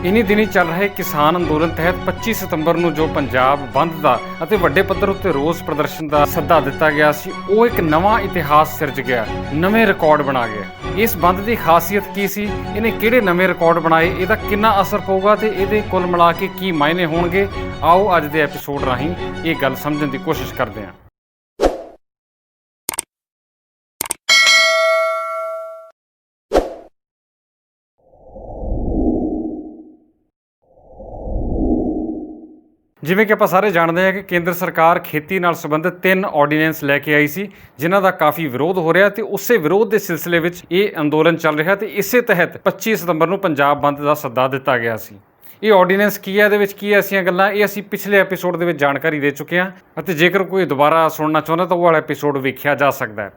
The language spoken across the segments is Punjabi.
इन्हीं दिनी चल रहे किसान अंदोलन तहत 25 सितंबर ਨੂੰ ਜੋ ਪੰਜਾਬ ਬੰਦ ਦਾ ਅਤੇ ਵੱਡੇ ਪੱਧਰ ਉੱਤੇ ਰੋਸ ਪ੍ਰਦਰਸ਼ਨ ਦਾ ਸੱਦਾ ਦਿੱਤਾ ਗਿਆ ਸੀ, ਉਹ ਇੱਕ ਨਵਾਂ ਇਤਿਹਾਸ ਸਿਰਜ ਗਿਆ, ਨਵੇਂ ਰਿਕਾਰਡ ਬਣਾ ਗਿਆ। ਇਸ ਬੰਦ ਦੀ ਖਾਸੀਅਤ ਕੀ ਸੀ, ਇਹਨੇ ਕਿਹੜੇ ਨਵੇਂ ਰਿਕਾਰਡ ਬਣਾਏ, ਇਹਦਾ ਕਿੰਨਾ ਅਸਰ ਪਊਗਾ ਤੇ ਇਹਦੇ ਕੁੱਲ ਮਿਲਾ ਕੇ ਕੀ ਮਾਇਨੇ ਹੋਣਗੇ, ਆਓ ਅੱਜ ਦੇ ਐਪੀਸੋਡ ਰਾਹੀਂ ਇਹ ਗੱਲ ਸਮਝਣ ਦੀ ਕੋਸ਼ਿਸ਼ ਕਰਦੇ ਹਾਂ। ਜਿਵੇਂ ਕਿ ਆਪਾਂ ਸਾਰੇ ਜਾਣਦੇ ਹਾਂ ਕਿ ਕੇਂਦਰ ਸਰਕਾਰ ਖੇਤੀ ਨਾਲ ਸੰਬੰਧਿਤ 3 ਆਰਡੀਨੈਂਸ ਲੈ ਕੇ ਆਈ ਸੀ, ਜਿਨ੍ਹਾਂ ਦਾ ਕਾਫੀ ਵਿਰੋਧ ਹੋ ਰਿਹਾ ਤੇ ਉਸੇ ਵਿਰੋਧ ਦੇ ਸਿਲਸਿਲੇ ਵਿੱਚ ਇਹ ਅੰਦੋਲਨ ਚੱਲ ਰਿਹਾ ਤੇ ਇਸੇ ਤਹਿਤ 25 ਸਤੰਬਰ ਨੂੰ ਪੰਜਾਬ ਬੰਦ ਦਾ ਸੱਦਾ ਦਿੱਤਾ ਗਿਆ ਸੀ। ਇਹ ਆਰਡੀਨੈਂਸ ਕੀ ਹੈ, ਇਹਦੇ ਵਿੱਚ ਕੀ ਐਸੀਆਂ ਗੱਲਾਂ, ਇਹ ਅਸੀਂ ਪਿਛਲੇ ਐਪੀਸੋਡ ਦੇ ਵਿੱਚ ਜਾਣਕਾਰੀ ਦੇ ਚੁੱਕੇ ਹਾਂ ਅਤੇ ਜੇਕਰ ਕੋਈ ਦੁਬਾਰਾ ਸੁਣਨਾ ਚਾਹੁੰਦਾ ਤਾਂ ਉਹ ਵਾਲਾ ਐਪੀਸੋਡ ਵੇਖਿਆ ਜਾ ਸਕਦਾ ਹੈ।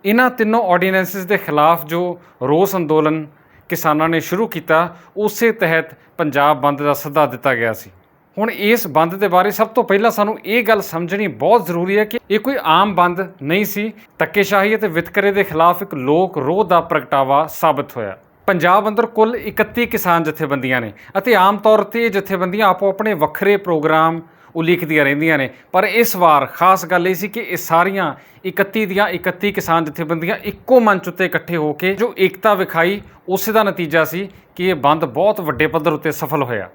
ਇਹਨਾਂ ਤਿੰਨੋਂ ਆਰਡੀਨੈਂਸਿਸ ਦੇ ਖਿਲਾਫ ਜੋ ਰੋਸ ਅੰਦੋਲਨ ਕਿਸਾਨਾਂ ਨੇ ਸ਼ੁਰੂ ਕੀਤਾ, ਉਸੇ ਤਹਿਤ ਪੰਜਾਬ ਬੰਦ ਦਾ ਸੱਦਾ ਦਿੱਤਾ ਗਿਆ ਸੀ। ਹੁਣ ਇਸ ਬੰਦ ਦੇ ਬਾਰੇ ਸਭ ਤੋਂ ਪਹਿਲਾਂ ਸਾਨੂੰ ਇਹ ਗੱਲ ਸਮਝਣੀ ਬਹੁਤ ਜ਼ਰੂਰੀ ਹੈ ਕਿ ਇਹ ਕੋਈ ਆਮ ਬੰਦ ਨਹੀਂ ਸੀ, ਧੱਕੇਸ਼ਾਹੀ ਅਤੇ ਵਿਤਕਰੇ ਦੇ ਖਿਲਾਫ ਇੱਕ ਲੋਕ ਰੋਹ ਦਾ ਪ੍ਰਗਟਾਵਾ ਸਾਬਤ ਹੋਇਆ। ਪੰਜਾਬ ਅੰਦਰ ਕੁੱਲ 31 ਕਿਸਾਨ ਜਥੇਬੰਦੀਆਂ ਨੇ ਅਤੇ ਆਮ ਤੌਰ 'ਤੇ ਇਹ ਜਥੇਬੰਦੀਆਂ ਆਪੋ ਆਪਣੇ ਵੱਖਰੇ ਪ੍ਰੋਗਰਾਮ ਉਲੀਕਦੀਆਂ ਰਹਿੰਦੀਆਂ ਨੇ, ਪਰ ਇਸ ਵਾਰ ਖਾਸ ਗੱਲ ਇਹ ਸੀ ਕਿ ਇਹ ਸਾਰੀਆਂ 31 ਦੀਆਂ 31 ਕਿਸਾਨ ਜਥੇਬੰਦੀਆਂ ਇੱਕੋ ਮੰਚ ਉੱਤੇ ਇਕੱਠੇ ਹੋ ਕੇ ਜੋ ਏਕਤਾ ਵਿਖਾਈ, ਉਸੇ ਦਾ ਨਤੀਜਾ ਸੀ ਕਿ ਇਹ ਬੰਦ ਬਹੁਤ ਵੱਡੇ ਪੱਧਰ ਉੱਤੇ ਸਫਲ ਹੋਇਆ।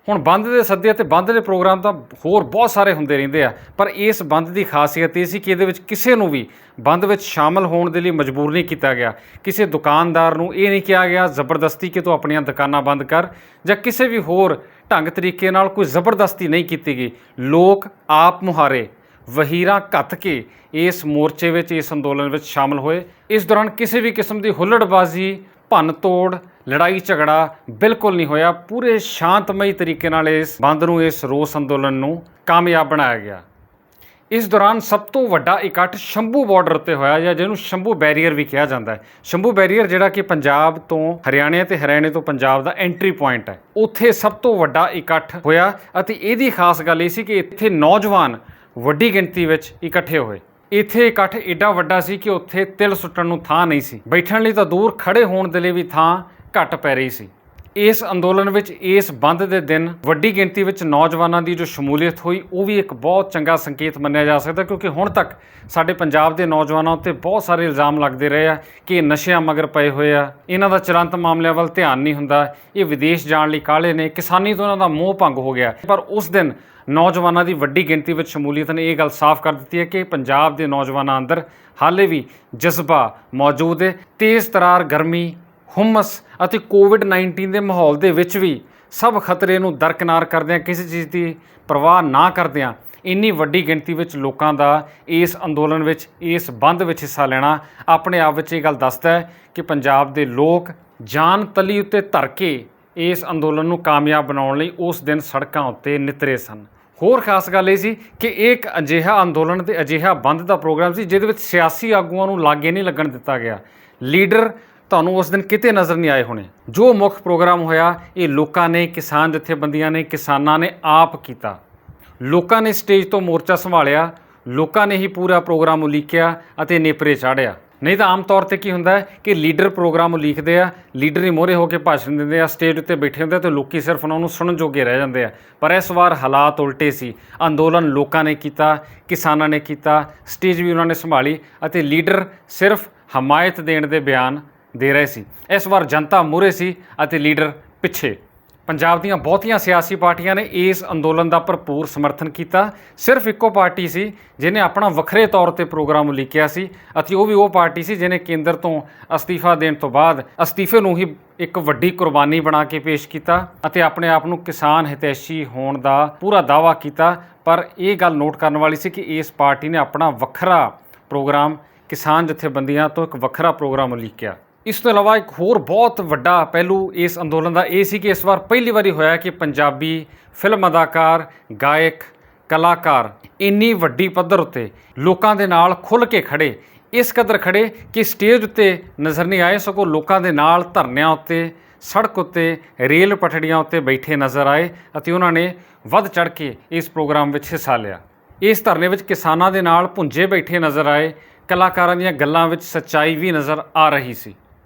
ਹੁਣ ਬੰਦ ਦੇ ਸੱਦੇ ਅਤੇ ਬੰਦ ਦੇ ਪ੍ਰੋਗਰਾਮ ਤਾਂ ਹੋਰ ਬਹੁਤ ਸਾਰੇ ਹੁੰਦੇ ਰਹਿੰਦੇ ਆ, ਪਰ ਇਸ ਬੰਦ ਦੀ ਖਾਸੀਅਤ ਇਹ ਸੀ ਕਿ ਇਹਦੇ ਵਿੱਚ ਕਿਸੇ ਨੂੰ ਵੀ ਬੰਦ ਵਿੱਚ ਸ਼ਾਮਲ ਹੋਣ ਦੇ ਲਈ ਮਜਬੂਰ ਨਹੀਂ ਕੀਤਾ ਗਿਆ। ਕਿਸੇ ਦੁਕਾਨਦਾਰ ਨੂੰ ਇਹ ਨਹੀਂ ਕਿਹਾ ਗਿਆ ਜ਼ਬਰਦਸਤੀ ਕਿ ਤੂੰ ਆਪਣੀਆਂ ਦੁਕਾਨਾਂ ਬੰਦ ਕਰ, ਜਾਂ ਕਿਸੇ ਵੀ ਹੋਰ ਢੰਗ ਤਰੀਕੇ ਨਾਲ ਕੋਈ ਜ਼ਬਰਦਸਤੀ ਨਹੀਂ ਕੀਤੀ ਗਈ। ਲੋਕ ਆਪ ਮੁਹਾਰੇ ਵਹੀਰਾਂ ਘੱਤ ਕੇ ਇਸ ਮੋਰਚੇ ਵਿੱਚ, ਇਸ ਅੰਦੋਲਨ ਵਿੱਚ ਸ਼ਾਮਲ ਹੋਏ। ਇਸ ਦੌਰਾਨ ਕਿਸੇ ਵੀ ਕਿਸਮ ਦੀ ਹੁੱਲੜਬਾਜ਼ੀ, ਭੰਨ ਤੋੜ, ਲੜਾਈ ਝਗੜਾ ਬਿਲਕੁਲ ਨਹੀਂ ਹੋਇਆ। ਪੂਰੇ ਸ਼ਾਂਤਮਈ ਤਰੀਕੇ ਨਾਲ ਇਸ ਬੰਦ ਨੂੰ, ਇਸ ਰੋਸ ਅੰਦੋਲਨ ਨੂੰ ਕਾਮਯਾਬ ਬਣਾਇਆ ਗਿਆ। ਇਸ ਦੌਰਾਨ ਸਭ ਤੋਂ ਵੱਡਾ ਇਕੱਠ ਸ਼ੰਭੂ ਬਾਰਡਰ ਉੱਤੇ ਹੋਇਆ, ਜਾਂ ਜਿਹਨੂੰ ਸ਼ੰਭੂ ਬੈਰੀਅਰ ਵੀ ਕਿਹਾ ਜਾਂਦਾ ਹੈ। ਸ਼ੰਭੂ ਬੈਰੀਅਰ ਜਿਹੜਾ ਕਿ ਪੰਜਾਬ ਤੋਂ ਹਰਿਆਣੇ ਅਤੇ ਹਰਿਆਣੇ ਤੋਂ ਪੰਜਾਬ ਦਾ ਐਂਟਰੀ ਪੁਆਇੰਟ ਹੈ, ਉੱਥੇ ਸਭ ਤੋਂ ਵੱਡਾ ਇਕੱਠ ਹੋਇਆ ਅਤੇ ਇਹਦੀ ਖਾਸ ਗੱਲ ਇਹ ਸੀ ਕਿ ਇੱਥੇ ਨੌਜਵਾਨ ਵੱਡੀ ਗਿਣਤੀ ਵਿੱਚ ਇਕੱਠੇ ਹੋਏ। ਇੱਥੇ ਇਕੱਠ ਏਡਾ ਵੱਡਾ ਸੀ ਕਿ ਉੱਥੇ ਤਿਲ ਸੁੱਟਣ ਨੂੰ ਥਾਂ ਨਹੀਂ ਸੀ, ਬੈਠਣ ਲਈ ਤਾਂ ਦੂਰ, ਖੜੇ ਹੋਣ ਦੇ ਲਈ ਵੀ ਥਾਂ ਘੱਟ ਪੈ ਰਹੀ ਸੀ। ਇਸ ਅੰਦੋਲਨ ਵਿੱਚ ਇਸ ਬੰਦ ਦੇ ਦਿਨ ਵੱਡੀ ਗਿਣਤੀ ਵਿੱਚ ਨੌਜਵਾਨਾਂ ਦੀ ਜੋ ਸ਼ਮੂਲੀਅਤ ਹੋਈ, ਉਹ ਵੀ ਇੱਕ ਬਹੁਤ ਚੰਗਾ ਸੰਕੇਤ ਮੰਨਿਆ ਜਾ ਸਕਦਾ, ਕਿਉਂਕਿ ਹੁਣ ਤੱਕ ਸਾਡੇ ਪੰਜਾਬ ਦੇ ਨੌਜਵਾਨਾਂ ਉੱਤੇ ਬਹੁਤ ਸਾਰੇ ਇਲਜ਼ਾਮ ਲੱਗਦੇ ਰਹੇ ਆ ਕਿ ਇਹ ਨਸ਼ਿਆਂ ਮਗਰ ਪਏ ਹੋਏ ਆ, ਇਹਨਾਂ ਦਾ ਚਲੰਤ ਮਾਮਲਿਆਂ ਵੱਲ ਧਿਆਨ ਨਹੀਂ ਹੁੰਦਾ, ਇਹ ਵਿਦੇਸ਼ ਜਾਣ ਲਈ ਕਾਹਲੇ ਨੇ, ਕਿਸਾਨੀ ਤੋਂ ਇਹਨਾਂ ਦਾ ਮੋਹ ਭੰਗ ਹੋ ਗਿਆ। ਪਰ ਉਸ ਦਿਨ ਨੌਜਵਾਨਾਂ ਦੀ ਵੱਡੀ ਗਿਣਤੀ ਵਿੱਚ ਸ਼ਮੂਲੀਅਤ ਨੇ ਇਹ ਗੱਲ ਸਾਫ਼ ਕਰ ਦਿੱਤੀ ਹੈ ਕਿ ਪੰਜਾਬ ਦੇ ਨੌਜਵਾਨਾਂ ਅੰਦਰ ਹਾਲੇ ਵੀ ਜਜ਼ਬਾ ਮੌਜੂਦ ਹੈ। ਤੇਜ਼ ਤਰਾਰ ਗਰਮੀ, ਹੁਮਸ ਅਤੇ ਕੋਵਿਡ-19 ਦੇ ਮਾਹੌਲ ਦੇ ਵਿੱਚ ਵੀ ਸਭ ਖਤਰੇ ਨੂੰ ਦਰਕਿਨਾਰ ਕਰਦਿਆਂ, ਕਿਸੇ ਚੀਜ਼ ਦੀ ਪਰਵਾਹ ਨਾ ਕਰਦਿਆਂ, ਇੰਨੀ ਵੱਡੀ ਗਿਣਤੀ ਵਿੱਚ ਲੋਕਾਂ ਦਾ ਇਸ ਅੰਦੋਲਨ ਵਿੱਚ, ਇਸ ਬੰਦ ਵਿੱਚ ਹਿੱਸਾ ਲੈਣਾ ਆਪਣੇ ਆਪ ਵਿੱਚ ਇਹ ਗੱਲ ਦੱਸਦਾ ਹੈ ਕਿ ਪੰਜਾਬ ਦੇ ਲੋਕ ਜਾਨ ਤਲੀ ਉੱਤੇ ਧਰ ਕੇ ਇਸ ਅੰਦੋਲਨ ਨੂੰ ਕਾਮਯਾਬ ਬਣਾਉਣ ਲਈ ਉਸ ਦਿਨ ਸੜਕਾਂ ਉੱਤੇ ਨਿਤਰੇ ਸਨ। ਹੋਰ ਖਾਸ ਗੱਲ ਇਹ ਸੀ ਕਿ ਇਹ ਇੱਕ ਅਜਿਹਾ ਅੰਦੋਲਨ ਤੇ ਅਜਿਹਾ ਬੰਦ ਦਾ ਪ੍ਰੋਗਰਾਮ ਸੀ ਜਿਹਦੇ ਵਿੱਚ ਸਿਆਸੀ ਆਗੂਆਂ ਨੂੰ ਲਾਗੇ ਨਹੀਂ ਲੱਗਣ ਦਿੱਤਾ ਗਿਆ। ਲੀਡਰ ਤੁਹਾਨੂੰ ਉਸ ਦਿਨ ਕਿਤੇ ਨਜ਼ਰ ਨਹੀਂ ਆਏ ਹੋਣੇ। ਜੋ ਮੁੱਖ ਪ੍ਰੋਗਰਾਮ ਹੋਇਆ, ਇਹ ਲੋਕਾਂ ਨੇ, ਕਿਸਾਨ ਜਥੇਬੰਦੀਆਂ ਨੇ, ਕਿਸਾਨਾਂ ਨੇ ਆਪ ਕੀਤਾ। ਲੋਕਾਂ ਨੇ ਸਟੇਜ ਤੋਂ ਮੋਰਚਾ ਸੰਭਾਲਿਆ, ਲੋਕਾਂ ਨੇ ਹੀ ਪੂਰਾ ਪ੍ਰੋਗਰਾਮ ਉਲੀਕਿਆ ਅਤੇ ਨੇਪਰੇ ਚਾੜ੍ਹਿਆ। ਨਹੀਂ ਤਾਂ ਆਮ ਤੌਰ 'ਤੇ ਕੀ ਹੁੰਦਾ ਹੈ ਕਿ ਲੀਡਰ ਪ੍ਰੋਗਰਾਮ ਉਲੀਕਦੇ ਆ, ਲੀਡਰ ਹੀ ਮੋਹਰੇ ਹੋ ਕੇ ਭਾਸ਼ਣ ਦਿੰਦੇ ਆ, ਸਟੇਜ ਉੱਤੇ ਬੈਠੇ ਹੁੰਦੇ ਅਤੇ ਲੋਕੀ ਸਿਰਫ ਉਹਨਾਂ ਨੂੰ ਸੁਣਨ ਜੋਗੇ ਰਹਿ ਜਾਂਦੇ ਆ। ਪਰ ਇਸ ਵਾਰ ਹਾਲਾਤ ਉਲਟੇ ਸੀ। ਅੰਦੋਲਨ ਲੋਕਾਂ ਨੇ ਕੀਤਾ, ਕਿਸਾਨਾਂ ਨੇ ਕੀਤਾ, ਸਟੇਜ ਵੀ ਉਹਨਾਂ ਨੇ ਸੰਭਾਲੀ ਅਤੇ ਲੀਡਰ ਸਿਰਫ ਹਮਾਇਤ ਦੇਣ ਦੇ ਬਿਆਨ ਦੇ ਰਹੇ ਸੀ। ਇਸ ਵਾਰ ਜਨਤਾ ਮੂਹਰੇ ਸੀ ਅਤੇ ਲੀਡਰ ਪਿੱਛੇ। ਪੰਜਾਬ ਦੀਆਂ ਬਹੁਤੀਆਂ ਸਿਆਸੀ ਪਾਰਟੀਆਂ ਨੇ ਇਸ ਅੰਦੋਲਨ ਦਾ ਭਰਪੂਰ ਸਮਰਥਨ ਕੀਤਾ। ਸਿਰਫ ਇੱਕੋ ਪਾਰਟੀ ਸੀ ਜਿਹਨੇ ਆਪਣਾ ਵੱਖਰੇ ਤੌਰ 'ਤੇ ਪ੍ਰੋਗਰਾਮ ਉਲੀਕਿਆ ਸੀ ਅਤੇ ਉਹ ਵੀ ਉਹ ਪਾਰਟੀ ਸੀ ਜਿਹਨੇ ਕੇਂਦਰ ਤੋਂ ਅਸਤੀਫਾ ਦੇਣ ਤੋਂ ਬਾਅਦ ਅਸਤੀਫੇ ਨੂੰ ਹੀ ਇੱਕ ਵੱਡੀ ਕੁਰਬਾਨੀ ਬਣਾ ਕੇ ਪੇਸ਼ ਕੀਤਾ ਅਤੇ ਆਪਣੇ ਆਪ ਨੂੰ ਕਿਸਾਨ ਹਿਤੈਸ਼ੀ ਹੋਣ ਦਾ ਪੂਰਾ ਦਾਅਵਾ ਕੀਤਾ। ਪਰ ਇਹ ਗੱਲ ਨੋਟ ਕਰਨ ਵਾਲੀ ਸੀ ਕਿ ਇਸ ਪਾਰਟੀ ਨੇ ਆਪਣਾ ਵੱਖਰਾ ਪ੍ਰੋਗਰਾਮ, ਕਿਸਾਨ ਜਥੇਬੰਦੀਆਂ ਤੋਂ ਇੱਕ ਵੱਖਰਾ ਪ੍ਰੋਗਰਾਮ ਉਲੀਕਿਆ। ਇਸ ਤੋਂ ਇਲਾਵਾ ਇੱਕ ਹੋਰ ਬਹੁਤ ਵੱਡਾ ਪਹਿਲੂ ਇਸ ਅੰਦੋਲਨ ਦਾ ਇਹ ਸੀ ਕਿ ਇਸ ਵਾਰ ਪਹਿਲੀ ਵਾਰੀ ਹੋਇਆ ਕਿ ਪੰਜਾਬੀ ਫਿਲਮ ਅਦਾਕਾਰ, ਗਾਇਕ, ਕਲਾਕਾਰ ਇੰਨੀ ਵੱਡੀ ਪੱਧਰ ਉੱਤੇ ਲੋਕਾਂ ਦੇ ਨਾਲ ਖੁੱਲ੍ਹ ਕੇ ਖੜ੍ਹੇ, ਇਸ ਕਦਰ ਖੜ੍ਹੇ ਕਿ ਸਟੇਜ ਉੱਤੇ ਨਜ਼ਰ ਨਹੀਂ ਆਏ, ਸਗੋਂ ਲੋਕਾਂ ਦੇ ਨਾਲ ਧਰਨਿਆਂ ਉੱਤੇ, ਸੜਕ ਉੱਤੇ, ਰੇਲ ਪਟੜੀਆਂ ਉੱਤੇ ਬੈਠੇ ਨਜ਼ਰ ਆਏ ਅਤੇ ਉਹਨਾਂ ਨੇ ਵੱਧ ਚੜ੍ਹ ਕੇ ਇਸ ਪ੍ਰੋਗਰਾਮ ਵਿੱਚ ਹਿੱਸਾ ਲਿਆ। ਇਸ ਧਰਨੇ ਵਿੱਚ ਕਿਸਾਨਾਂ ਦੇ ਨਾਲ ਭੁੰਜੇ ਬੈਠੇ ਨਜ਼ਰ ਆਏ, ਕਲਾਕਾਰਾਂ ਦੀਆਂ ਗੱਲਾਂ ਵਿੱਚ ਸੱਚਾਈ ਵੀ ਨਜ਼ਰ ਆ ਰਹੀ ਸੀ।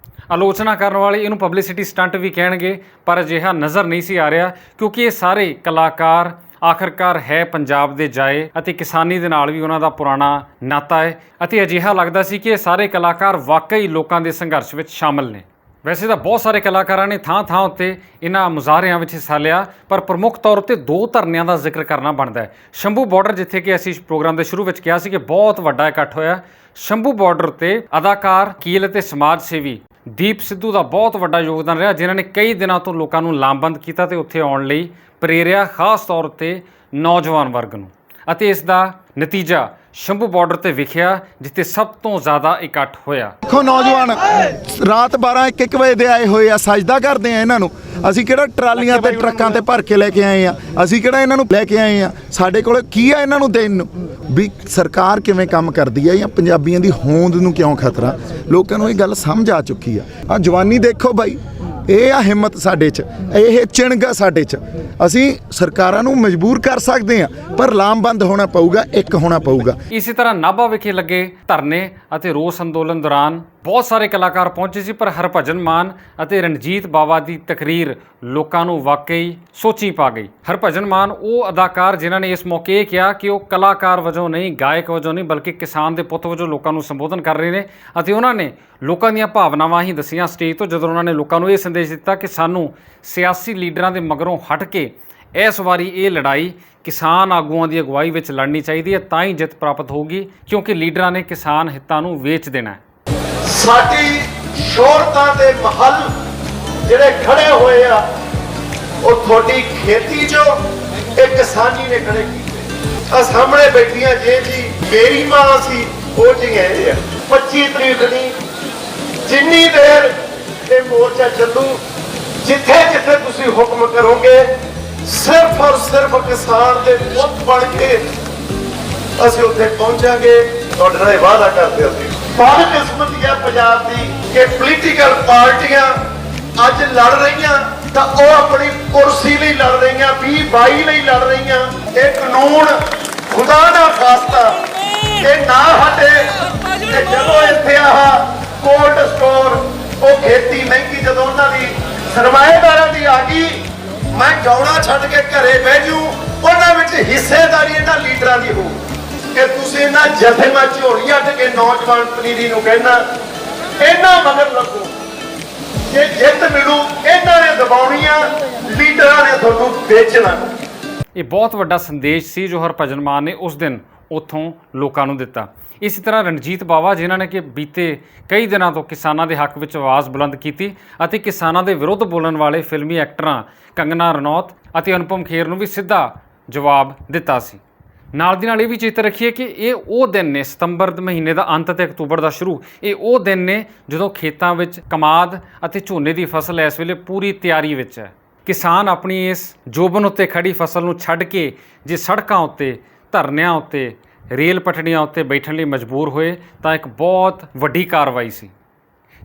ਆਲੋਚਨਾ ਕਰਨ ਵਾਲੇ ਇਹਨੂੰ ਪਬਲਿਸਿਟੀ ਸਟੰਟ ਵੀ ਕਹਿਣਗੇ, ਪਰ ਅਜਿਹਾ ਨਜ਼ਰ ਨਹੀਂ ਸੀ ਆ ਰਿਹਾ, ਕਿਉਂਕਿ ਇਹ ਸਾਰੇ ਕਲਾਕਾਰ ਆਖਰਕਾਰ ਹੈ ਪੰਜਾਬ ਦੇ ਜਾਏ ਅਤੇ ਕਿਸਾਨੀ ਦੇ ਨਾਲ ਵੀ ਉਹਨਾਂ ਦਾ ਪੁਰਾਣਾ ਨਾਤਾ ਹੈ ਅਤੇ ਅਜਿਹਾ ਲੱਗਦਾ ਸੀ ਕਿ ਇਹ ਸਾਰੇ ਕਲਾਕਾਰ ਵਾਕਈ ਲੋਕਾਂ ਦੇ ਸੰਘਰਸ਼ ਵਿੱਚ ਸ਼ਾਮਲ ਨੇ। ਵੈਸੇ ਤਾਂ ਬਹੁਤ ਸਾਰੇ ਕਲਾਕਾਰਾਂ ਨੇ ਥਾਂ-ਥਾਂ ਉੱਤੇ ਇਹਨਾਂ ਮੁਜ਼ਾਹਰਿਆਂ ਵਿੱਚ ਹਿੱਸਾ ਲਿਆ, ਪਰ ਪ੍ਰਮੁੱਖ ਤੌਰ ਉੱਤੇ 2 ਧਰਨਿਆਂ ਦਾ ਜ਼ਿਕਰ ਕਰਨਾ ਬਣਦਾ ਹੈ। ਸ਼ੰਭੂ ਬਾਰਡਰ, ਜਿੱਥੇ ਕਿ ਅਸੀਂ ਪ੍ਰੋਗਰਾਮ ਦੇ ਸ਼ੁਰੂ ਵਿੱਚ ਕਿਹਾ ਸੀ ਕਿ ਬਹੁਤ ਵੱਡਾ ਇਕੱਠ ਹੋਇਆ। ਸ਼ੰਭੂ ਬਾਰਡਰ ਉੱਤੇ ਅਦਾਕਾਰ, ਵਕੀਲ ਅਤੇ ਸਮਾਜ ਸੇਵੀ ਦੀਪ ਸਿੱਧੂ ਦਾ ਬਹੁਤ ਵੱਡਾ ਯੋਗਦਾਨ ਰਿਹਾ, ਜਿਨ੍ਹਾਂ ਨੇ ਕਈ ਦਿਨਾਂ ਤੋਂ ਲੋਕਾਂ ਨੂੰ ਲਾਮਬੰਦ ਕੀਤਾ ਤੇ ਉੱਥੇ ਆਉਣ ਲਈ ਪ੍ਰੇਰਿਆ, ਖਾਸ ਤੌਰ ਉੱਤੇ ਨੌਜਵਾਨ ਵਰਗ ਨੂੰ। ਅਤੇ ਇਸ ਦਾ ਨਤੀਜਾ ਸ਼ੰਭੂ ਬਾਰਡਰ ਤੇ ਵਿਖਿਆ, ਜਿੱਥੇ ਸਭ ਤੋਂ ਜ਼ਿਆਦਾ ਇਕੱਠ ਹੋਇਆ। ਦੇਖੋ ਨੌਜਵਾਨ ਰਾਤ 12-1 ਵਜੇ ਦੇ ਆਏ ਹੋਏ ਆ, ਸਜਦਾ ਕਰਦੇ ਆ ਇਹਨਾਂ ਨੂੰ। ਅਸੀਂ ਕਿਹੜਾ ਟਰਾਲੀਆਂ ਤੇ ਟਰੱਕਾਂ ਤੇ ਭਰ ਕੇ ਲੈ ਕੇ ਆਏ ਆ, ਅਸੀਂ ਕਿਹੜਾ ਇਹਨਾਂ ਨੂੰ ਲੈ ਕੇ ਆਏ ਆ। ਸਾਡੇ ਕੋਲ ਕੀ ਆ ਇਹਨਾਂ ਨੂੰ ਦੇਣ ਨੂੰ? ਵੀ ਸਰਕਾਰ ਕਿਵੇਂ ਕੰਮ ਕਰਦੀ ਆ ਜਾਂ ਪੰਜਾਬੀਆਂ ਦੀ ਹੋਂਦ ਨੂੰ ਕਿਉਂ ਖਤਰਾ? ਲੋਕਾਂ ਨੂੰ ਇਹ ਗੱਲ ਸਮਝ ਆ ਚੁੱਕੀ ਆ। ਜਵਾਨੀ ਦੇਖੋ ਬਾਈ, ਇਹ ਆ ਹਿੰਮਤ ਸਾਡੇ 'ਚ, ਇਹ ਚਿਣਗਾ ਸਾਡੇ 'ਚ। ਅਸੀਂ ਸਰਕਾਰਾਂ ਨੂੰ ਮਜਬੂਰ ਕਰ ਸਕਦੇ ਹਾਂ, ਪਰ ਲਾਮਬੰਦ ਹੋਣਾ ਪਊਗਾ, ਇੱਕ ਹੋਣਾ ਪਊਗਾ। ਇਸੇ ਤਰ੍ਹਾਂ ਨਾਭਾ ਵਿਖੇ ਲੱਗੇ ਧਰਨੇ ਅਤੇ ਰੋਸ ਅੰਦੋਲਨ ਦੌਰਾਨ ਬਹੁਤ ਸਾਰੇ ਕਲਾਕਾਰ ਪਹੁੰਚੇ ਸੀ, ਪਰ ਹਰਭਜਨ ਮਾਨ ਅਤੇ ਰਣਜੀਤ ਬਾਵਾ ਦੀ ਤਕਰੀਰ ਲੋਕਾਂ ਨੂੰ ਵਾਕਈ ਸੋਚੀ ਪਾ ਗਈ। ਹਰਭਜਨ ਮਾਨ ਉਹ ਅਦਾਕਾਰ ਜਿਨ੍ਹਾਂ ਨੇ ਇਸ ਮੌਕੇ ਇਹ ਕਿਹਾ ਕਿ ਉਹ ਕਲਾਕਾਰ ਵਜੋਂ ਨਹੀਂ, ਗਾਇਕ ਵਜੋਂ ਨਹੀਂ, ਬਲਕਿ ਕਿਸਾਨ ਦੇ ਪੁੱਤ ਵਜੋਂ ਲੋਕਾਂ ਨੂੰ ਸੰਬੋਧਨ ਕਰ ਰਹੇ ਨੇ ਅਤੇ ਉਹਨਾਂ ਨੇ ਲੋਕਾਂ ਦੀਆਂ ਭਾਵਨਾਵਾਂ ਹੀ ਦੱਸੀਆਂ ਸਟੇਜ ਤੋਂ, ਜਦੋਂ ਉਹਨਾਂ ਨੇ ਲੋਕਾਂ ਨੂੰ ਇਹ ਸੰਦੇਸ਼ ਦਿੱਤਾ ਕਿ ਸਾਨੂੰ ਸਿਆਸੀ ਲੀਡਰਾਂ ਦੇ ਮਗਰੋਂ ਹਟ ਕੇ ਇਸ ਵਾਰੀ ਇਹ ਲੜਾਈ ਕਿਸਾਨ ਆਗੂਆਂ ਦੀ ਅਗਵਾਈ ਵਿੱਚ ਲੜਨੀ ਚਾਹੀਦੀ ਹੈ, ਤਾਂ ਹੀ ਜਿੱਤ ਪ੍ਰਾਪਤ ਹੋਊਗੀ, ਕਿਉਂਕਿ ਲੀਡਰਾਂ ਨੇ ਕਿਸਾਨ ਹਿੱਤਾਂ ਨੂੰ ਵੇਚ ਦੇਣਾ ਹੈ। ਸਾਡੀ ਸ਼ੋਹਰਤਾਂ ਦੇ ਮਹਲ ਜਿਹੜੇ ਖੜੇ ਹੋਏ ਆ, ਉਹ ਤੁਹਾਡੀ ਖੇਤੀ 'ਚੋਂ ਇਹ ਕਿਸਾਨੀ ਨੇ ਖੜੇ ਕੀਤੇ। ਆ ਸਾਹਮਣੇ ਬੈਠੀਆਂ ਜੇ ਜੀ ਮੇਰੀ ਮਾਂ ਸੀ, ਉਹ ਜਿਹੀਆਂ ਇਹ ਆ। 25 ਤਰੀਕ ਦੀ ਜਿੰਨੀ ਦੇਰ ਇਹ ਮੋਰਚਾ ਚੱਲੂ, ਜਿੱਥੇ ਜਿੱਥੇ ਤੁਸੀਂ ਹੁਕਮ ਕਰੋਗੇ, ਸਿਰਫ ਔਰ ਸਿਰਫ ਕਿਸਾਨ ਦੇ ਪੁੱਤ ਬਣ ਕੇ ਅਸੀਂ ਉੱਥੇ ਪਹੁੰਚਾਂਗੇ। ਤੁਹਾਡੇ ਨਾਲ ਵਾਅਦਾ ਕਰਦੇ ਅਸੀਂ। ਬਦਕਿਸਮਤੀ ਹੈ ਪੰਜਾਬ ਦੀ ਕਿ ਪੋਲੀਟੀਕਲ ਪਾਰਟੀਆਂ ਅੱਜ ਲੜ ਰਹੀਆਂ ਤਾਂ ਉਹ ਆਪਣੀ ਕੁਰਸੀ ਲਈ ਲੜ ਰਹੀਆਂ, 2022 ਲਈ ਲੜ ਰਹੀਆਂ। ਇਹ ਕਾਨੂੰਨ ਖੁਦਾ ਦਾ ਖਾਸਤਾ ਇਹ ਨਾ ਹਟੇ ਤੇ ਜਦੋਂ ਇੱਥੇ ਆਹ ਕੋਲਡ ਸਟੋਰ, ਉਹ ਖੇਤੀ ਮਹਿੰਗੀ ਜਦੋਂ ਉਹਨਾਂ ਦੀ ਸਰਮਾਏਦਾਰਾਂ ਦੀ ਆ ਗਈ, ਮੈਂ ਗਾਉਣਾ ਛੱਡ ਕੇ ਘਰੇ ਬਹਿ ਜੂ। ਉਹਨਾਂ ਵਿੱਚ ਹਿੱਸੇਦਾਰੀ ਇਹਨਾਂ ਲੀਡਰਾਂ ਦੀ ਹੋਊ ਕਿ ਤੁਸੀਂ ਇਹਨਾਂ ਜਥੇਵਾਂ ਝੋਲੀਆਂ ਢੱਕ ਕੇ ਨੌਜਵਾਨ ਪਨੀਰੀ ਨੂੰ ਕਹਿਣਾ, ਇਹਨਾਂ ਮਗਰ ਲੱਗੋ। ਜੇ ਜਿੱਤ ਮਿਲੂ ਇਹਨਾਂ ਨੇ ਦਬਾਉਣੀਆਂ, ਲੀਡਰਾਂ ਨੇ ਤੁਹਾਨੂੰ ਵੇਚਣਾ। ਇਹ ਬਹੁਤ ਵੱਡਾ ਸੰਦੇਸ਼ ਸੀ ਜੋ ਹਰਭਜਨ ਮਾਨ ਨੇ ਉਸ ਦਿਨ ਉੱਥੋਂ ਲੋਕਾਂ ਨੂੰ ਦਿੱਤਾ। ਇਸੇ ਤਰ੍ਹਾਂ ਰਣਜੀਤ ਬਾਵਾ, ਜਿਨ੍ਹਾਂ ਨੇ ਕਿ ਬੀਤੇ ਕਈ ਦਿਨਾਂ ਤੋਂ ਕਿਸਾਨਾਂ ਦੇ ਹੱਕ ਵਿੱਚ ਆਵਾਜ਼ ਬੁਲੰਦ ਕੀਤੀ ਅਤੇ ਕਿਸਾਨਾਂ ਦੇ ਵਿਰੁੱਧ ਬੋਲਣ ਵਾਲੇ ਫਿਲਮੀ ਐਕਟਰਾਂ ਕੰਗਨਾ ਰਣੌਤ ਅਤੇ ਅਨੁਪਮ ਖੇਰ ਨੂੰ ਵੀ ਸਿੱਧਾ ਜਵਾਬ ਦਿੱਤਾ ਸੀ। ਨਾਲ ਦੀ ਨਾਲ ਇਹ ਵੀ ਚੇਤੇ ਰੱਖੀਏ ਕਿ ਇਹ ਉਹ ਦਿਨ ਨੇ, ਸਤੰਬਰ ਮਹੀਨੇ ਦਾ ਅੰਤ ਤੇ ਅਕਤੂਬਰ ਦਾ ਸ਼ੁਰੂ, ਇਹ ਉਹ ਦਿਨ ਨੇ ਜਦੋਂ ਖੇਤਾਂ ਵਿੱਚ ਕਮਾਦ ਅਤੇ ਝੋਨੇ ਦੀ ਫਸਲ ਇਸ ਵੇਲੇ ਪੂਰੀ ਤਿਆਰੀ ਵਿੱਚ ਹੈ। ਕਿਸਾਨ ਆਪਣੀ ਇਸ ਜੋਬਨ ਉੱਤੇ ਖੜੀ ਫਸਲ ਨੂੰ ਛੱਡ ਕੇ ਜੇ ਸੜਕਾਂ ਉੱਤੇ, ਧਰਨਿਆਂ ਉੱਤੇ, ਰੇਲ ਪਟੜੀਆਂ ਉੱਤੇ ਬੈਠਣ ਲਈ ਮਜਬੂਰ ਹੋਏ ਤਾਂ ਇੱਕ ਬਹੁਤ ਵੱਡੀ ਕਾਰਵਾਈ ਸੀ।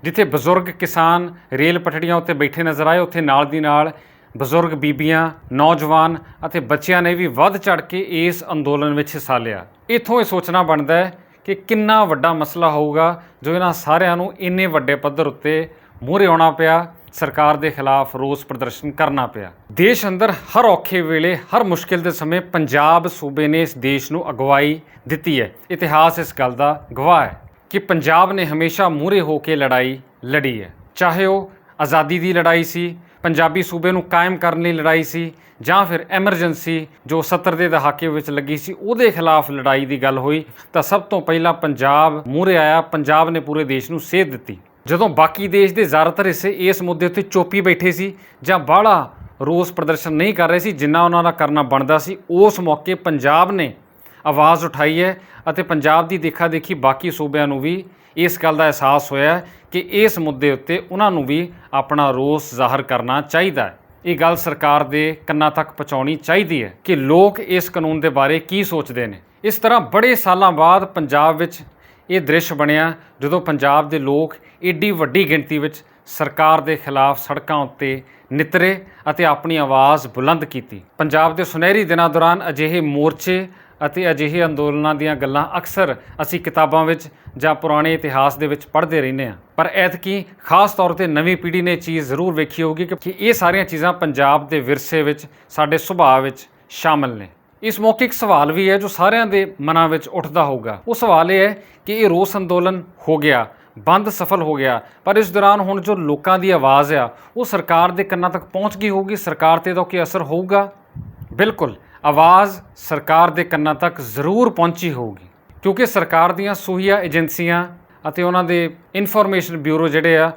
ਜਿੱਥੇ ਬਜ਼ੁਰਗ ਕਿਸਾਨ ਰੇਲ ਪਟੜੀਆਂ ਉੱਤੇ ਬੈਠੇ ਨਜ਼ਰ ਆਏ, ਉੱਥੇ ਨਾਲ ਦੀ ਨਾਲ ਬਜ਼ੁਰਗ ਬੀਬੀਆਂ, ਨੌਜਵਾਨ ਅਤੇ ਬੱਚਿਆਂ ਨੇ ਵੀ ਵੱਧ ਚੜ੍ਹ ਕੇ ਇਸ ਅੰਦੋਲਨ ਵਿੱਚ ਹਿੱਸਾ ਲਿਆ। ਇੱਥੋਂ ਇਹ ਸੋਚਣਾ ਬਣਦਾ ਹੈ ਕਿ ਕਿੰਨਾ ਵੱਡਾ ਮਸਲਾ ਹੋਊਗਾ ਜੋ ਇਹਨਾਂ ਸਾਰਿਆਂ ਨੂੰ ਇੰਨੇ ਵੱਡੇ ਪੱਧਰ ਉੱਤੇ ਮੂਹਰੇ ਆਉਣਾ ਪਿਆ, ਸਰਕਾਰ ਦੇ ਖਿਲਾਫ ਰੋਸ ਪ੍ਰਦਰਸ਼ਨ ਕਰਨਾ ਪਿਆ। ਦੇਸ਼ ਅੰਦਰ ਹਰ ਔਖੇ ਵੇਲੇ, ਹਰ ਮੁਸ਼ਕਿਲ ਦੇ ਸਮੇਂ ਪੰਜਾਬ ਸੂਬੇ ਨੇ ਇਸ ਦੇਸ਼ ਨੂੰ ਅਗਵਾਈ ਦਿੱਤੀ ਹੈ। ਇਤਿਹਾਸ ਇਸ ਗੱਲ ਦਾ ਗਵਾਹ ਹੈ ਕਿ ਪੰਜਾਬ ਨੇ ਹਮੇਸ਼ਾ ਮੂਹਰੇ ਹੋ ਕੇ ਲੜਾਈ ਲੜੀ ਹੈ, ਚਾਹੇ ਉਹ ਆਜ਼ਾਦੀ ਦੀ ਲੜਾਈ ਸੀ, ਪੰਜਾਬੀ ਸੂਬੇ ਨੂੰ ਕਾਇਮ ਕਰਨ ਲਈ ਲੜਾਈ ਸੀ, ਜਾਂ ਫਿਰ ਐਮਰਜੈਂਸੀ ਜੋ 70 ਦੇ ਦਹਾਕੇ ਵਿੱਚ ਲੱਗੀ ਸੀ ਉਹਦੇ ਖਿਲਾਫ ਲੜਾਈ ਦੀ ਗੱਲ ਹੋਈ ਤਾਂ ਸਭ ਤੋਂ ਪਹਿਲਾਂ ਪੰਜਾਬ ਮੂਹਰੇ ਆਇਆ। ਪੰਜਾਬ ਨੇ ਪੂਰੇ ਦੇਸ਼ ਨੂੰ ਸੇਧ ਦਿੱਤੀ। ਜਦੋਂ ਬਾਕੀ ਦੇਸ਼ ਦੇ ਜ਼ਿਆਦਾਤਰ ਹਿੱਸੇ ਇਸ ਮੁੱਦੇ ਉੱਤੇ ਚੁੱਪੀ ਬੈਠੇ ਸੀ ਜਾਂ ਬਾਹਲਾ ਰੋਸ ਪ੍ਰਦਰਸ਼ਨ ਨਹੀਂ ਕਰ ਰਹੇ ਸੀ ਜਿੰਨਾ ਉਹਨਾਂ ਦਾ ਕਰਨਾ ਬਣਦਾ ਸੀ, ਉਸ ਮੌਕੇ ਪੰਜਾਬ ਨੇ ਆਵਾਜ਼ ਉਠਾਈ ਹੈ ਅਤੇ ਪੰਜਾਬ ਦੀ ਦੇਖਾ ਦੇਖੀ ਬਾਕੀ ਸੂਬਿਆਂ ਨੂੰ ਵੀ ਇਸ ਗੱਲ ਦਾ ਅਹਿਸਾਸ ਹੋਇਆ ਕਿ ਇਸ ਮੁੱਦੇ ਉੱਤੇ ਉਹਨਾਂ ਨੂੰ ਵੀ ਆਪਣਾ ਰੋਸ ਜ਼ਾਹਰ ਕਰਨਾ ਚਾਹੀਦਾ ਹੈ। ਇਹ ਗੱਲ ਸਰਕਾਰ ਦੇ ਕੰਨਾਂ ਤੱਕ ਪਹੁੰਚਾਉਣੀ ਚਾਹੀਦੀ ਹੈ ਕਿ ਲੋਕ ਇਸ ਕਾਨੂੰਨ ਦੇ ਬਾਰੇ ਕੀ ਸੋਚਦੇ ਨੇ। ਇਸ ਤਰ੍ਹਾਂ ਬੜੇ ਸਾਲਾਂ ਬਾਅਦ ਪੰਜਾਬ ਵਿੱਚ ਇਹ ਦ੍ਰਿਸ਼ ਬਣਿਆ ਜਦੋਂ ਪੰਜਾਬ ਦੇ ਲੋਕ ਏਡੀ ਵੱਡੀ ਗਿਣਤੀ ਵਿੱਚ ਸਰਕਾਰ ਦੇ ਖਿਲਾਫ ਸੜਕਾਂ ਉੱਤੇ ਨਿਤਰੇ ਅਤੇ ਆਪਣੀ ਆਵਾਜ਼ ਬੁਲੰਦ ਕੀਤੀ। ਪੰਜਾਬ ਦੇ ਸੁਨਹਿਰੀ ਦਿਨਾਂ ਦੌਰਾਨ ਅਜਿਹੇ ਮੋਰਚੇ ਅਤੇ ਅਜਿਹੇ ਅੰਦੋਲਨਾਂ ਦੀਆਂ ਗੱਲਾਂ ਅਕਸਰ ਅਸੀਂ ਕਿਤਾਬਾਂ ਵਿੱਚ ਜਾਂ ਪੁਰਾਣੇ ਇਤਿਹਾਸ ਦੇ ਵਿੱਚ ਪੜ੍ਹਦੇ ਰਹਿੰਦੇ ਹਾਂ, ਪਰ ਐਤਕੀ ਖਾਸ ਤੌਰ ਤੇ ਨਵੀਂ ਪੀੜ੍ਹੀ ਨੇ ਚੀਜ਼ ਜ਼ਰੂਰ ਵੇਖੀ ਹੋਊਗੀ ਕਿ ਇਹ ਸਾਰੀਆਂ ਚੀਜ਼ਾਂ ਪੰਜਾਬ ਦੇ ਵਿਰਸੇ ਵਿੱਚ, ਸਾਡੇ ਸੁਭਾਅ ਵਿੱਚ ਸ਼ਾਮਲ ਨੇ। ਇਸ ਮੌਕੇ ਇੱਕ ਸਵਾਲ ਵੀ ਹੈ ਜੋ ਸਾਰਿਆਂ ਦੇ ਮਨਾਂ ਵਿੱਚ ਉੱਠਦਾ ਹੋਊਗਾ। ਉਹ ਸਵਾਲ ਇਹ ਹੈ ਕਿ ਇਹ ਰੋਸ ਅੰਦੋਲਨ ਹੋ ਗਿਆ, ਬੰਦ ਸਫਲ ਹੋ ਗਿਆ, ਪਰ ਇਸ ਦੌਰਾਨ ਹੁਣ ਜੋ ਲੋਕਾਂ ਦੀ ਆਵਾਜ਼ ਆ ਉਹ ਸਰਕਾਰ ਦੇ ਕੰਨਾਂ ਤੱਕ ਪਹੁੰਚ ਗਈ ਹੋਊਗੀ। ਸਰਕਾਰ ਤੇ ਤਾਂ ਕੀ ਅਸਰ ਹੋਊਗਾ? ਬਿਲਕੁਲ, ਆਵਾਜ਼ ਸਰਕਾਰ ਦੇ ਕੰਨਾਂ ਤੱਕ ਜ਼ਰੂਰ ਪਹੁੰਚੀ ਹੋਊਗੀ, ਕਿਉਂਕਿ ਸਰਕਾਰ ਦੀਆਂ ਸੂਹੀਆ ਏਜੰਸੀਆਂ ਅਤੇ ਉਹਨਾਂ ਦੇ ਇਨਫੋਰਮੇਸ਼ਨ ਬਿਊਰੋ ਜਿਹੜੇ ਆ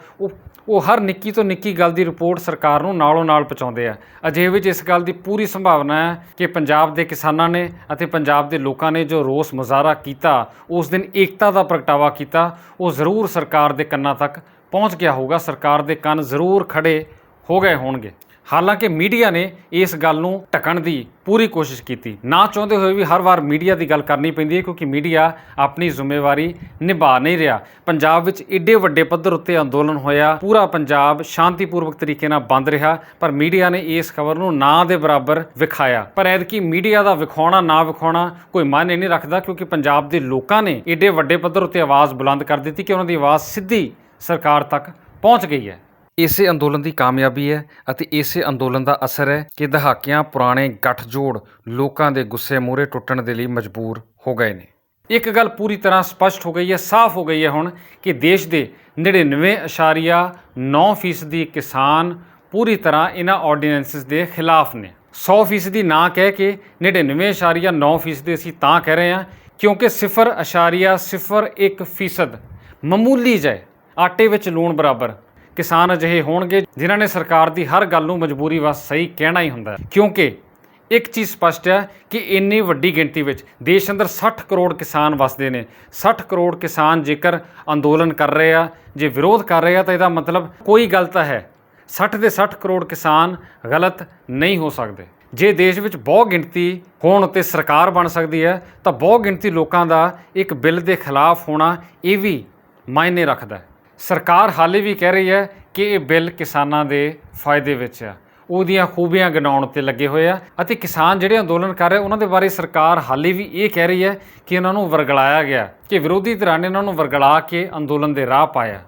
ਉਹ ਹਰ ਨਿੱਕੀ ਤੋਂ ਨਿੱਕੀ ਗੱਲ ਦੀ ਰਿਪੋਰਟ ਸਰਕਾਰ ਨੂੰ ਨਾਲੋਂ ਨਾਲ ਪਹੁੰਚਾਉਂਦੇ ਆ। ਅਜੇ ਵਿੱਚ ਇਸ ਗੱਲ ਦੀ ਪੂਰੀ ਸੰਭਾਵਨਾ ਹੈ ਕਿ ਪੰਜਾਬ ਦੇ ਕਿਸਾਨਾਂ ਨੇ ਅਤੇ ਪੰਜਾਬ ਦੇ ਲੋਕਾਂ ਨੇ ਜੋ ਰੋਸ ਮੁਜ਼ਾਹਰਾ ਕੀਤਾ, ਉਸ ਦਿਨ ਏਕਤਾ ਦਾ ਪ੍ਰਗਟਾਵਾ ਕੀਤਾ, ਉਹ ਜ਼ਰੂਰ ਸਰਕਾਰ ਦੇ ਕੰਨਾਂ ਤੱਕ ਪਹੁੰਚ ਗਿਆ ਹੋਊਗਾ। ਸਰਕਾਰ ਦੇ ਕੰਨ ਜ਼ਰੂਰ ਖੜੇ ਹੋ ਗਏ ਹੋਣਗੇ। ਹਾਲਾਂਕਿ ਮੀਡੀਆ ਨੇ ਇਸ ਗੱਲ ਨੂੰ ਢਕਣ ਦੀ ਪੂਰੀ ਕੋਸ਼ਿਸ਼ ਕੀਤੀ, ਨਾ ਚਾਹੁੰਦੇ ਹੋਏ ਵੀ ਹਰ ਵਾਰ ਮੀਡੀਆ ਦੀ ਗੱਲ ਕਰਨੀ ਪੈਂਦੀ ਹੈ, ਕਿਉਂਕਿ ਮੀਡੀਆ ਆਪਣੀ ਜ਼ਿੰਮੇਵਾਰੀ ਨਿਭਾ ਨਹੀਂ ਰਿਹਾ। ਪੰਜਾਬ ਵਿੱਚ ਏਡੇ ਵੱਡੇ ਪੱਧਰ ਉੱਤੇ ਅੰਦੋਲਨ ਹੋਇਆ, ਪੂਰਾ ਪੰਜਾਬ ਸ਼ਾਂਤੀਪੂਰਵਕ ਤਰੀਕੇ ਨਾਲ ਬੰਦ ਰਿਹਾ, ਪਰ ਮੀਡੀਆ ਨੇ ਇਸ ਖਬਰ ਨੂੰ ਨਾ ਦੇ ਬਰਾਬਰ ਵਿਖਾਇਆ। ਪਰ ਐਤਕੀ ਮੀਡੀਆ ਦਾ ਵਿਖਾਉਣਾ ਨਾ ਵਿਖਾਉਣਾ ਕੋਈ ਮਾਇਨੇ ਨਹੀਂ ਰੱਖਦਾ, ਕਿਉਂਕਿ ਪੰਜਾਬ ਦੇ ਲੋਕਾਂ ਨੇ ਏਡੇ ਵੱਡੇ ਪੱਧਰ ਉੱਤੇ ਆਵਾਜ਼ ਬੁਲੰਦ ਕਰ ਦਿੱਤੀ ਕਿ ਉਹਨਾਂ ਦੀ ਆਵਾਜ਼ ਸਿੱਧੀ ਸਰਕਾਰ ਤੱਕ ਪਹੁੰਚ ਗਈ ਹੈ। ਇਸੇ ਅੰਦੋਲਨ ਦੀ ਕਾਮਯਾਬੀ ਹੈ ਅਤੇ ਇਸੇ ਅੰਦੋਲਨ ਦਾ ਅਸਰ ਹੈ ਕਿ ਦਹਾਕਿਆਂ ਪੁਰਾਣੇ ਗੱਠਜੋੜ ਲੋਕਾਂ ਦੇ ਗੁੱਸੇ ਮੂਹਰੇ ਟੁੱਟਣ ਦੇ ਲਈ ਮਜਬੂਰ ਹੋ ਗਏ ਨੇ। ਇੱਕ ਗੱਲ ਪੂਰੀ ਤਰ੍ਹਾਂ ਸਪਸ਼ਟ ਹੋ ਗਈ ਹੈ, ਸਾਫ਼ ਹੋ ਗਈ ਹੈ ਹੁਣ ਕਿ ਦੇਸ਼ ਦੇ 99.9% ਕਿਸਾਨ ਪੂਰੀ ਤਰ੍ਹਾਂ ਇਹਨਾਂ ਆਰਡੀਨੈਂਸਿਸ ਦੇ ਖਿਲਾਫ ਨੇ। 100% ਨਾ ਕਹਿ ਕੇ 99.9% ਅਸੀਂ ਤਾਂ ਕਹਿ ਰਹੇ ਹਾਂ ਕਿਉਂਕਿ 0.01% ਮਾਮੂਲੀ ਜਿਹੇ ਆਟੇ ਵਿੱਚ ਲੂਣ ਬਰਾਬਰ ਕਿਸਾਨ ਅਜਿਹੇ ਹੋਣਗੇ ਜਿਨ੍ਹਾਂ ਨੇ ਸਰਕਾਰ ਦੀ ਹਰ ਗੱਲ ਨੂੰ ਮਜਬੂਰੀ ਵਸ ਸਹੀ ਕਹਿਣਾ ਹੀ ਹੁੰਦਾ ਹੈ। ਕਿਉਂਕਿ ਇੱਕ ਚੀਜ਼ ਸਪਸ਼ਟ ਹੈ ਕਿ ਇੰਨੀ ਵੱਡੀ ਗਿਣਤੀ ਵਿੱਚ ਦੇਸ਼ ਅੰਦਰ 60 ਕਰੋੜ ਕਿਸਾਨ ਵਸਦੇ ਨੇ। 60 ਕਰੋੜ ਕਿਸਾਨ ਜੇਕਰ ਅੰਦੋਲਨ ਕਰ ਰਹੇ ਆ, ਜੇ ਵਿਰੋਧ ਕਰ ਰਹੇ ਆ, ਤਾਂ ਇਹਦਾ ਮਤਲਬ ਕੋਈ ਗਲਤ ਹੈ। 60 ਦੇ 60 ਕਰੋੜ ਕਿਸਾਨ ਗਲਤ ਨਹੀਂ ਹੋ ਸਕਦੇ। ਜੇ ਦੇਸ਼ ਵਿੱਚ ਬਹੁ ਗਿਣਤੀ ਹੋਣ ਉੱਤੇ ਸਰਕਾਰ ਬਣ ਸਕਦੀ ਹੈ, ਤਾਂ ਬਹੁ ਗਿਣਤੀ ਲੋਕਾਂ ਦਾ ਇੱਕ ਬਿੱਲ ਦੇ ਖਿਲਾਫ ਹੋਣਾ ਇਹ ਵੀ ਮਾਇਨੇ ਰੱਖਦਾ ਹੈ। ਸਰਕਾਰ ਹਾਲੇ ਵੀ ਕਹਿ ਰਹੀ ਹੈ ਕਿ ਇਹ ਬਿੱਲ ਕਿਸਾਨਾਂ ਦੇ ਫਾਇਦੇ ਵਿੱਚ ਆ, ਉਹਦੀਆਂ ਖੂਬੀਆਂ ਗਿਣਾਉਣ 'ਤੇ ਲੱਗੇ ਹੋਏ ਆ, ਅਤੇ ਕਿਸਾਨ ਜਿਹੜੇ ਅੰਦੋਲਨ ਕਰ ਰਹੇ ਉਹਨਾਂ ਦੇ ਬਾਰੇ ਸਰਕਾਰ ਹਾਲੇ ਵੀ ਇਹ ਕਹਿ ਰਹੀ ਹੈ ਕਿ ਇਹਨਾਂ ਨੂੰ ਵਰਗਲਾਇਆ ਗਿਆ, ਕਿ ਵਿਰੋਧੀ ਧਿਰਾਂ ਨੇ ਇਹਨਾਂ ਨੂੰ ਵਰਗਲਾ ਕੇ ਅੰਦੋਲਨ ਦੇ ਰਾਹ ਪਾਇਆ।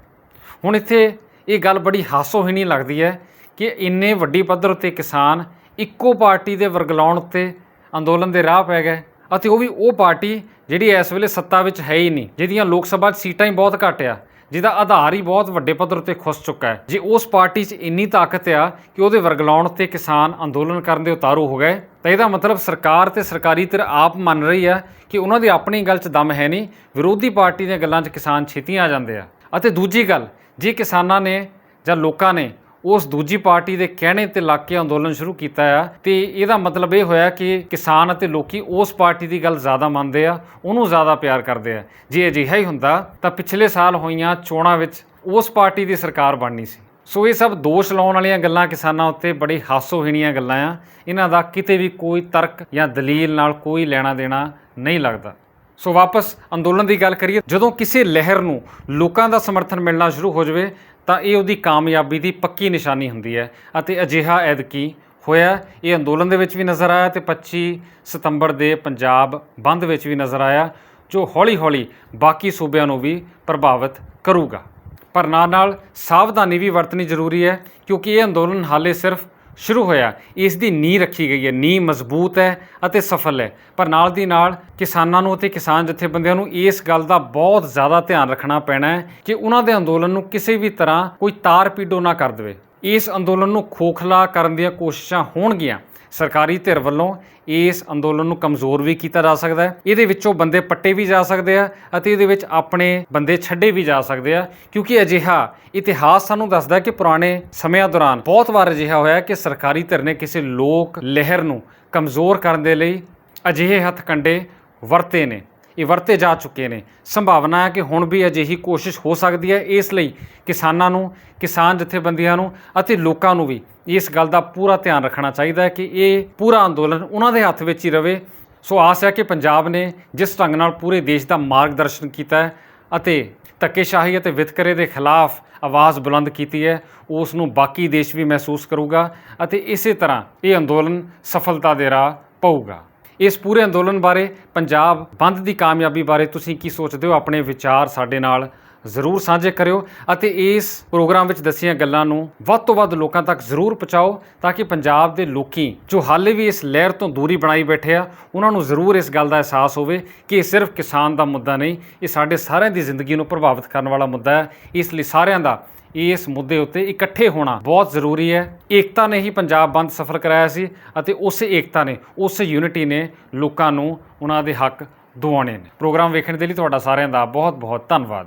ਹੁਣ ਇੱਥੇ ਇਹ ਗੱਲ ਬੜੀ ਹਾਸੋਹੀਣੀ ਲੱਗਦੀ ਹੈ ਕਿ ਇੰਨੇ ਵੱਡੀ ਪੱਧਰ ਉੱਤੇ ਕਿਸਾਨ ਇੱਕੋ ਪਾਰਟੀ ਦੇ ਵਰਗਲਾਉਣ ਉੱਤੇ ਅੰਦੋਲਨ ਦੇ ਰਾਹ ਪੈ ਗਏ, ਅਤੇ ਉਹ ਵੀ ਉਹ ਪਾਰਟੀ ਜਿਹੜੀ ਇਸ ਵੇਲੇ ਸੱਤਾ ਵਿੱਚ ਹੈ ਹੀ ਨਹੀਂ, ਜਿਹਦੀਆਂ ਲੋਕ ਸਭਾ 'ਚ ਸੀਟਾਂ ਹੀ ਬਹੁਤ ਘੱਟ ਆ, ਜਿਹਦਾ ਆਧਾਰ ਹੀ ਬਹੁਤ ਵੱਡੇ ਪੱਧਰ ਉੱਤੇ ਖੁੱਸ ਚੁੱਕਾ ਹੈ। ਜੇ ਉਸ ਪਾਰਟੀ 'ਚ ਇੰਨੀ ਤਾਕਤ ਆ ਕਿ ਉਹਦੇ ਵਰਗਲਾਉਣ 'ਤੇ ਕਿਸਾਨ ਅੰਦੋਲਨ ਕਰਨ ਦੇ ਉਤਾਰੂ ਹੋ ਗਏ, ਤਾਂ ਇਹਦਾ ਮਤਲਬ ਸਰਕਾਰ ਤੇ ਸਰਕਾਰੀ ਧਿਰ ਆਪ ਮੰਨ ਰਹੀ ਆ ਕਿ ਉਹਨਾਂ ਦੀ ਆਪਣੀ ਗੱਲ 'ਚ ਦਮ ਹੈ ਨਹੀਂ, ਵਿਰੋਧੀ ਪਾਰਟੀ ਦੀਆਂ ਗੱਲਾਂ 'ਚ ਕਿਸਾਨ ਛੇਤੀ ਆ ਜਾਂਦੇ ਆ। ਅਤੇ ਦੂਜੀ ਗੱਲ, ਜੇ ਕਿਸਾਨਾਂ ਨੇ ਜਾਂ ਲੋਕਾਂ ਨੇ ਉਸ ਦੂਜੀ ਪਾਰਟੀ ਦੇ ਕਹਿਣੇ 'ਤੇ ਲੱਗ ਕੇ ਅੰਦੋਲਨ ਸ਼ੁਰੂ ਕੀਤਾ ਆ, ਤੇ ਇਹਦਾ ਮਤਲਬ ਇਹ ਹੋਇਆ ਕਿ ਕਿਸਾਨ ਅਤੇ ਲੋਕੀ ਉਸ ਪਾਰਟੀ ਦੀ ਗੱਲ ਜ਼ਿਆਦਾ ਮੰਨਦੇ ਆ, ਉਹਨੂੰ ਜ਼ਿਆਦਾ ਪਿਆਰ ਕਰਦੇ ਆ। ਜੇ ਅਜਿਹਾ ਹੀ ਹੁੰਦਾ ਤਾਂ ਪਿਛਲੇ ਸਾਲ ਹੋਈਆਂ ਚੋਣਾਂ ਵਿੱਚ ਉਸ ਪਾਰਟੀ ਦੀ ਸਰਕਾਰ ਬਣਨੀ ਸੀ। ਸੋ ਇਹ ਸਭ ਦੋਸ਼ ਲਾਉਣ ਵਾਲੀਆਂ ਗੱਲਾਂ ਕਿਸਾਨਾਂ ਉੱਤੇ ਬੜੀ ਹਾਸੋਹੀਣੀਆਂ ਗੱਲਾਂ ਆ। ਇਹਨਾਂ ਦਾ ਕਿਤੇ ਵੀ ਕੋਈ ਤਰਕ ਜਾਂ ਦਲੀਲ ਨਾਲ ਕੋਈ ਲੈਣਾ ਦੇਣਾ ਨਹੀਂ ਲੱਗਦਾ। ਸੋ ਵਾਪਸ ਅੰਦੋਲਨ ਦੀ ਗੱਲ ਕਰੀਏ, ਜਦੋਂ ਕਿਸੇ ਲਹਿਰ ਨੂੰ ਲੋਕਾਂ ਦਾ ਸਮਰਥਨ ਮਿਲਣਾ ਸ਼ੁਰੂ ਹੋ ਜਾਵੇ ਤਾਂ ਇਹ ਉਹਦੀ ਕਾਮਯਾਬੀ ਦੀ ਪੱਕੀ ਨਿਸ਼ਾਨੀ ਹੁੰਦੀ ਹੈ, ਅਤੇ ਅਜਿਹਾ ਐਤਕੀ ਹੋਇਆ। ਇਹ ਅੰਦੋਲਨ ਦੇ ਵਿੱਚ ਵੀ ਨਜ਼ਰ ਆਇਆ ਤੇ 25 ਸਤੰਬਰ ਦੇ ਪੰਜਾਬ ਬੰਦ ਵਿੱਚ ਵੀ ਨਜ਼ਰ ਆਇਆ, ਜੋ ਹੌਲੀ ਹੌਲੀ ਬਾਕੀ ਸੂਬਿਆਂ ਨੂੰ ਵੀ ਪ੍ਰਭਾਵਿਤ ਕਰੂਗਾ। ਪਰ ਨਾਲ ਸਾਵਧਾਨੀ ਵੀ ਵਰਤਣੀ ਜ਼ਰੂਰੀ ਹੈ, ਕਿਉਂਕਿ ਇਹ ਅੰਦੋਲਨ ਹਾਲੇ ਸਿਰਫ ਸ਼ੁਰੂ ਹੋਇਆ। ਇਸ ਦੀ ਨੀਂਹ ਰੱਖੀ ਗਈ ਹੈ, ਨੀਂਹ ਮਜ਼ਬੂਤ ਹੈ ਅਤੇ ਸਫਲ ਹੈ। ਪਰ ਨਾਲ ਦੀ ਨਾਲ ਕਿਸਾਨਾਂ ਨੂੰ ਅਤੇ ਕਿਸਾਨ ਜਥੇਬੰਦੀਆਂ ਨੂੰ ਇਸ ਗੱਲ ਦਾ ਬਹੁਤ ਜ਼ਿਆਦਾ ਧਿਆਨ ਰੱਖਣਾ ਪੈਣਾ ਹੈ ਕਿ ਉਹਨਾਂ ਦੇ ਅੰਦੋਲਨ ਨੂੰ ਕਿਸੇ ਵੀ ਤਰ੍ਹਾਂ ਕੋਈ ਤਾਰ ਪੀੜੋ ਨਾ ਕਰ ਦੇਵੇ। ਇਸ ਅੰਦੋਲਨ ਨੂੰ ਖੋਖਲਾ ਕਰਨ ਦੀਆਂ ਕੋਸ਼ਿਸ਼ਾਂ ਹੋਣਗੀਆਂ। ਸਰਕਾਰੀ ਧਿਰ ਵੱਲੋਂ ਇਸ ਅੰਦੋਲਨ ਨੂੰ ਕਮਜ਼ੋਰ ਵੀ ਕੀਤਾ ਜਾ ਸਕਦਾ ਹੈ, ਇਹਦੇ ਵਿੱਚੋਂ ਬੰਦੇ ਪੱਟੇ ਵੀ ਜਾ ਸਕਦੇ ਆ, ਅਤੇ ਇਹਦੇ ਵਿੱਚ ਆਪਣੇ ਬੰਦੇ ਛੱਡੇ ਵੀ ਜਾ ਸਕਦੇ ਆ, ਕਿਉਂਕਿ ਅਜਿਹਾ ਇਤਿਹਾਸ ਸਾਨੂੰ ਦੱਸਦਾ ਕਿ ਪੁਰਾਣੇ ਸਮਿਆਂ ਦੌਰਾਨ ਬਹੁਤ ਵਾਰ ਅਜਿਹਾ ਹੋਇਆ ਕਿ ਸਰਕਾਰੀ ਧਿਰ ਨੇ ਕਿਸੇ ਲੋਕ ਲਹਿਰ ਨੂੰ ਕਮਜ਼ੋਰ ਕਰਨ ਦੇ ਲਈ ਅਜਿਹੇ ਹੱਥਕੰਡੇ ਵਰਤੇ ਨੇ, ਇਹ ਵਰਤੇ ਜਾ ਚੁੱਕੇ ਨੇ। ਸੰਭਾਵਨਾ ਹੈ ਕਿ ਹੁਣ ਵੀ ਅਜਿਹੀ ਕੋਸ਼ਿਸ਼ ਹੋ ਸਕਦੀ ਹੈ। ਇਸ ਲਈ ਕਿਸਾਨਾਂ ਨੂੰ, ਕਿਸਾਨ ਜਥੇਬੰਦੀਆਂ ਨੂੰ ਅਤੇ ਲੋਕਾਂ ਨੂੰ ਵੀ ਇਸ ਗੱਲ ਦਾ ਪੂਰਾ ਧਿਆਨ ਰੱਖਣਾ ਚਾਹੀਦਾ ਹੈ ਕਿ ਇਹ ਪੂਰਾ ਅੰਦੋਲਨ ਉਹਨਾਂ ਦੇ ਹੱਥ ਵਿੱਚ ਹੀ ਰਵੇ। ਸੋ ਆਸ ਹੈ ਕਿ ਪੰਜਾਬ ਨੇ ਜਿਸ ਢੰਗ ਨਾਲ ਪੂਰੇ ਦੇਸ਼ ਦਾ ਮਾਰਗਦਰਸ਼ਨ ਕੀਤਾ ਹੈ ਅਤੇ ਧੱਕੇਸ਼ਾਹੀ ਅਤੇ ਵਿਤਕਰੇ ਦੇ ਖਿਲਾਫ ਆਵਾਜ਼ ਬੁਲੰਦ ਕੀਤੀ ਹੈ, ਉਸ ਨੂੰ ਬਾਕੀ ਦੇਸ਼ ਵੀ ਮਹਿਸੂਸ ਕਰੂਗਾ, ਅਤੇ ਇਸੇ ਤਰ੍ਹਾਂ ਇਹ ਅੰਦੋਲਨ ਸਫਲਤਾ ਦੇ ਰਾਹ ਪਊਗਾ। ਇਸ ਪੂਰੇ ਅੰਦੋਲਨ ਬਾਰੇ, ਪੰਜਾਬ ਬੰਦ ਦੀ ਕਾਮਯਾਬੀ ਬਾਰੇ ਤੁਸੀਂ ਕੀ ਸੋਚਦੇ ਹੋ? ਆਪਣੇ ਵਿਚਾਰ ਸਾਡੇ ਨਾਲ ਜ਼ਰੂਰ ਸਾਂਝੇ ਕਰਿਓ ਅਤੇ ਇਸ ਪ੍ਰੋਗਰਾਮ ਵਿੱਚ ਦੱਸੀਆਂ ਗੱਲਾਂ ਨੂੰ ਵੱਧ ਤੋਂ ਵੱਧ ਲੋਕਾਂ ਤੱਕ ਜ਼ਰੂਰ ਪਹੁੰਚਾਓ ਤਾਂ ਕਿ ਪੰਜਾਬ ਦੇ ਲੋਕੀ ਜੋ ਹਾਲੇ ਵੀ ਇਸ ਲਹਿਰ ਤੋਂ ਦੂਰੀ ਬਣਾਈ ਬੈਠੇ ਆ ਉਹਨਾਂ ਨੂੰ ਜ਼ਰੂਰ ਇਸ ਗੱਲ ਦਾ ਅਹਿਸਾਸ ਹੋਵੇ ਕਿ ਇਹ ਸਿਰਫ ਕਿਸਾਨ ਦਾ ਮੁੱਦਾ ਨਹੀਂ, ਇਹ ਸਾਡੇ ਸਾਰਿਆਂ ਦੀ ਜ਼ਿੰਦਗੀ ਨੂੰ ਪ੍ਰਭਾਵਿਤ ਕਰਨ ਵਾਲਾ ਮੁੱਦਾ ਹੈ। ਇਸ ਲਈ ਸਾਰਿਆਂ ਦਾ ਇਸ ਮੁੱਦੇ ਉੱਤੇ ਇਕੱਠੇ ਹੋਣਾ ਬਹੁਤ ਜ਼ਰੂਰੀ ਹੈ। ਏਕਤਾ ਨੇ ਹੀ ਪੰਜਾਬ ਬੰਦ ਸਫਲ ਕਰਾਇਆ ਸੀ ਅਤੇ ਉਸੇ ਏਕਤਾ ਨੇ, ਉਸ ਯੂਨਿਟੀ ਨੇ ਲੋਕਾਂ ਨੂੰ ਉਹਨਾਂ ਦੇ ਹੱਕ ਦਿਵਾਉਣੇ ਨੇ। ਪ੍ਰੋਗਰਾਮ ਵੇਖਣ ਦੇ ਲਈ ਤੁਹਾਡਾ ਸਾਰਿਆਂ ਦਾ ਬਹੁਤ ਬਹੁਤ ਧੰਨਵਾਦ।